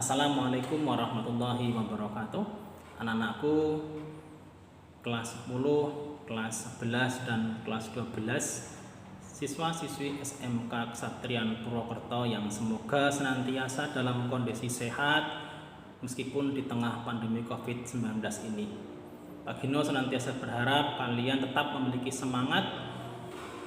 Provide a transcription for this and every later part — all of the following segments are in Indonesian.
Assalamualaikum warahmatullahi wabarakatuh. Anak-anakku kelas 10, kelas 11 dan kelas 12, siswa-siswi SMK Kesatrian Purwokerto yang semoga senantiasa dalam kondisi sehat meskipun di tengah pandemi COVID-19 ini. Pak Gino senantiasa berharap kalian tetap memiliki semangat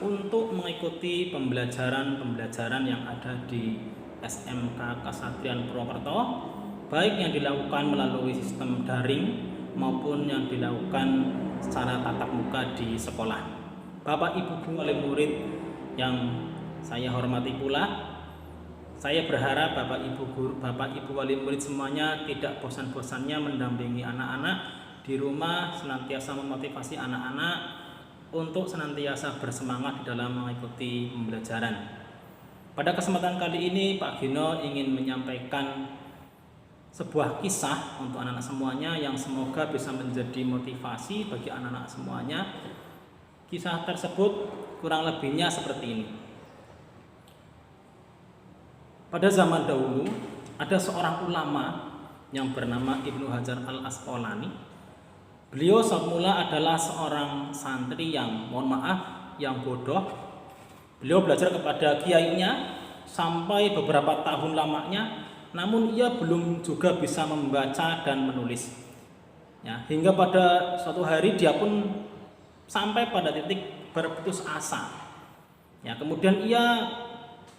untuk mengikuti pembelajaran yang ada di SMK Kesatrian Purwokerto, baik yang dilakukan melalui sistem daring maupun yang dilakukan secara tatap muka di sekolah. Bapak Ibu guru wali murid yang saya hormati pula, saya berharap Bapak Ibu wali murid semuanya tidak bosan-bosannya mendampingi anak-anak di rumah, senantiasa memotivasi anak-anak untuk senantiasa bersemangat di dalam mengikuti pembelajaran. Pada kesempatan kali ini Pak Gino ingin menyampaikan sebuah kisah untuk anak-anak semuanya yang semoga bisa menjadi motivasi bagi anak-anak semuanya. Kisah tersebut kurang lebihnya seperti ini. Pada zaman dahulu ada seorang ulama yang bernama Ibnu Hajar al-Asqalani. Beliau semula adalah seorang santri yang yang bodoh. Beliau belajar kepada kiainya sampai beberapa tahun lamanya, namun ia belum juga bisa membaca dan menulis. Ya, hingga pada suatu hari dia pun sampai pada titik berputus asa. Ya, kemudian ia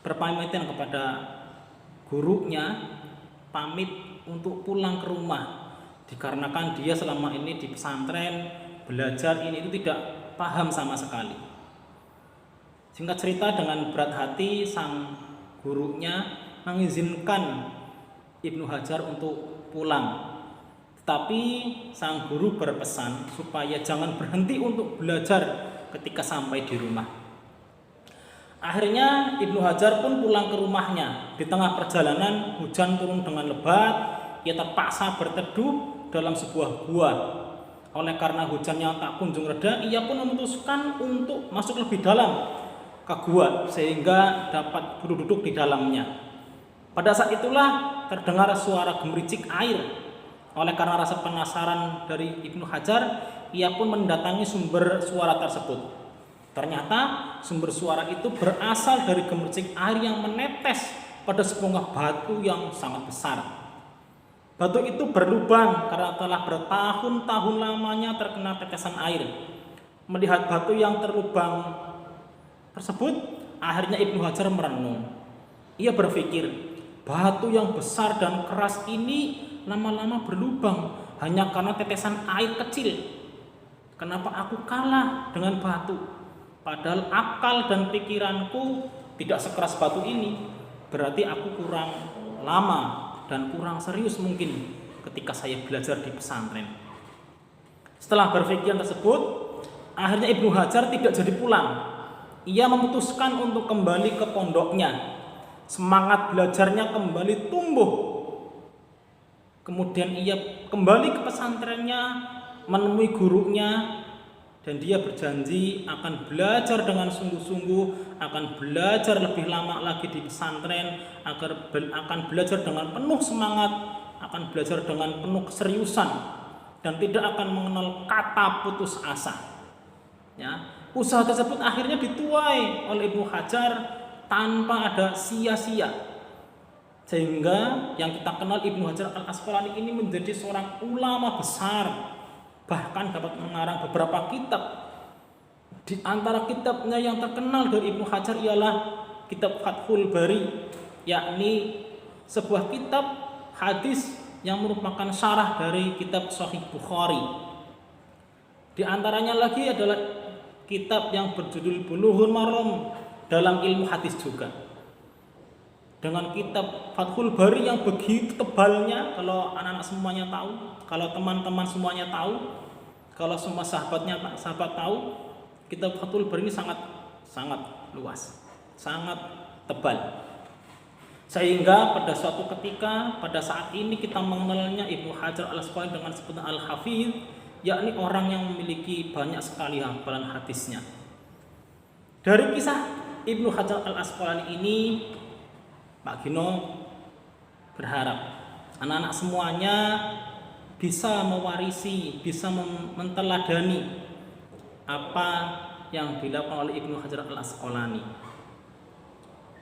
berpamitan kepada gurunya, pamit untuk pulang ke rumah, dikarenakan dia selama ini di pesantren belajar ini itu tidak paham sama sekali. Singkat cerita, dengan berat hati sang gurunya mengizinkan Ibnu Hajar untuk pulang. Tetapi sang guru berpesan supaya jangan berhenti untuk belajar ketika sampai di rumah. Akhirnya Ibnu Hajar pun pulang ke rumahnya. Di tengah perjalanan hujan turun dengan lebat, ia terpaksa berteduh dalam sebuah gua. Oleh karena hujannya tak kunjung reda, ia pun memutuskan untuk masuk lebih dalam ke gua sehingga dapat duduk di dalamnya. Pada saat itulah terdengar suara gemericik air. Oleh karena rasa penasaran dari Ibnu Hajar, ia pun mendatangi sumber suara tersebut. Ternyata sumber suara itu berasal dari gemericik air yang menetes pada sebuah batu yang sangat besar. Batu itu berlubang karena telah bertahun-tahun lamanya terkena tetesan air. Melihat batu yang terlubang tersebut, akhirnya Ibnu Hajar merenung. Ia berpikir, batu yang besar dan keras ini lama-lama berlubang hanya karena tetesan air kecil. Kenapa aku kalah dengan batu? Padahal akal dan pikiranku tidak sekeras batu ini. Berarti aku kurang lama dan kurang serius mungkin ketika saya belajar di pesantren. Setelah berpikiran tersebut, akhirnya Ibnu Hajar tidak jadi pulang. Ia memutuskan untuk kembali ke pondoknya. Semangat belajarnya kembali tumbuh. Kemudian ia kembali ke pesantrennya, menemui gurunya, dan dia berjanji akan belajar dengan sungguh-sungguh, akan belajar lebih lama lagi di pesantren, akan belajar dengan penuh semangat, akan belajar dengan penuh keseriusan, dan tidak akan mengenal kata putus asa. Ya. Usaha tersebut akhirnya dituai oleh Ibnu Hajar tanpa ada sia-sia. Sehingga yang kita kenal Ibnu Hajar al-Asqalani ini menjadi seorang ulama besar. Bahkan dapat mengarang beberapa kitab. Di antara kitabnya yang terkenal dari Ibnu Hajar ialah kitab Fathul Bari, yakni sebuah kitab hadis yang merupakan syarah dari kitab Sahih Bukhari. Di antaranya lagi adalah kitab yang berjudul Bulughul Maram dalam ilmu hadis juga. Dengan kitab Fathul Bari yang begitu tebalnya, kalau anak-anak semuanya tahu, kalau teman-teman semuanya tahu, kalau semua sahabat tahu, kitab Fathul Bari ini sangat luas, sangat tebal. Sehingga pada suatu ketika, pada saat ini kita mengenalnya Ibnu Hajar al-Asqalani dengan sebutan Al-Hafidz, yakni orang yang memiliki banyak sekali hafalan hadisnya. Dari kisah Ibnu Hajar al-Asqalani ini, Pak Gino berharap Anak-anak semuanya bisa mewarisi, bisa menteladani apa yang dilakukan oleh Ibnu Hajar Al-Asqalani.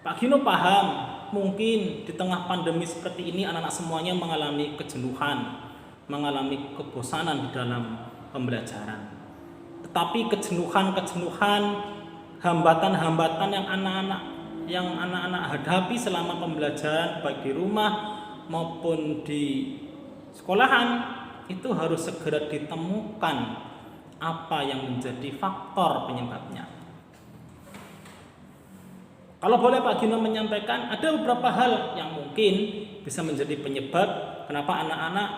Pak Gino paham, mungkin di tengah pandemi seperti ini anak-anak semuanya mengalami kejenuhan, mengalami kebosanan di dalam pembelajaran. Tetapi kejenuhan, hambatan-hambatan yang anak-anak hadapi selama pembelajaran baik di rumah maupun di sekolahan itu harus segera ditemukan apa yang menjadi faktor penyebabnya. Kalau boleh Pak Gino menyampaikan, ada beberapa hal yang mungkin bisa menjadi penyebab kenapa anak-anak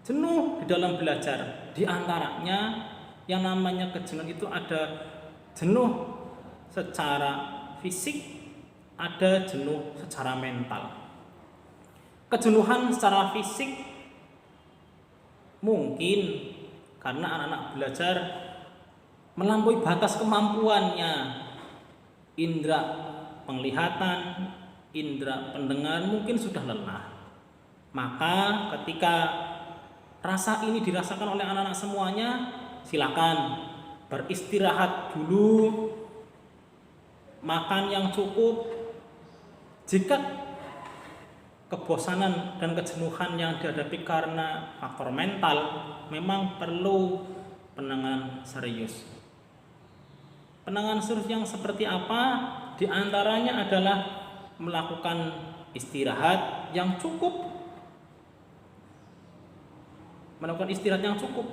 jenuh di dalam belajar. Di antaranya yang namanya kejenuhan itu ada jenuh secara fisik, ada jenuh secara mental. Kejenuhan secara fisik mungkin karena anak-anak belajar melampaui batas kemampuannya. Indra penglihatan, indra pendengar mungkin sudah lelah. Maka ketika rasa ini dirasakan oleh anak-anak semuanya, silakan beristirahat dulu, makan yang cukup. Jika kebosanan dan kejenuhan yang dihadapi karena faktor mental, memang perlu penanganan serius. Penanganan serius yang seperti apa? Di antaranya adalah melakukan istirahat yang cukup. Melakukan istirahat yang cukup.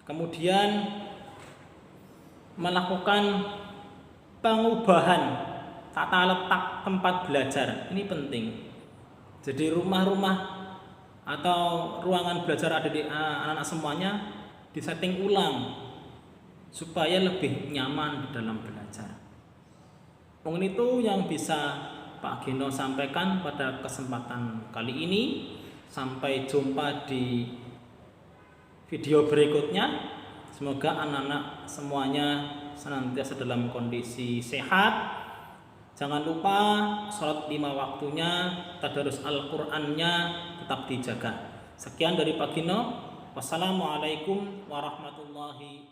Kemudian melakukan pengubahan tata letak tempat belajar. Ini penting. Jadi rumah-rumah atau ruangan belajar ada di anak-anak semuanya disetting ulang supaya lebih nyaman di dalam belajar. Mungkin itu yang bisa Pak Gino sampaikan pada kesempatan kali ini. Sampai jumpa di video berikutnya. Semoga anak-anak semuanya senantiasa dalam kondisi sehat. Jangan lupa sholat 5 waktunya, tadarus Al-Qur'annya tetap dijaga. Sekian dari Pak Gino. Wassalamualaikum warahmatullahi wabarakatuh.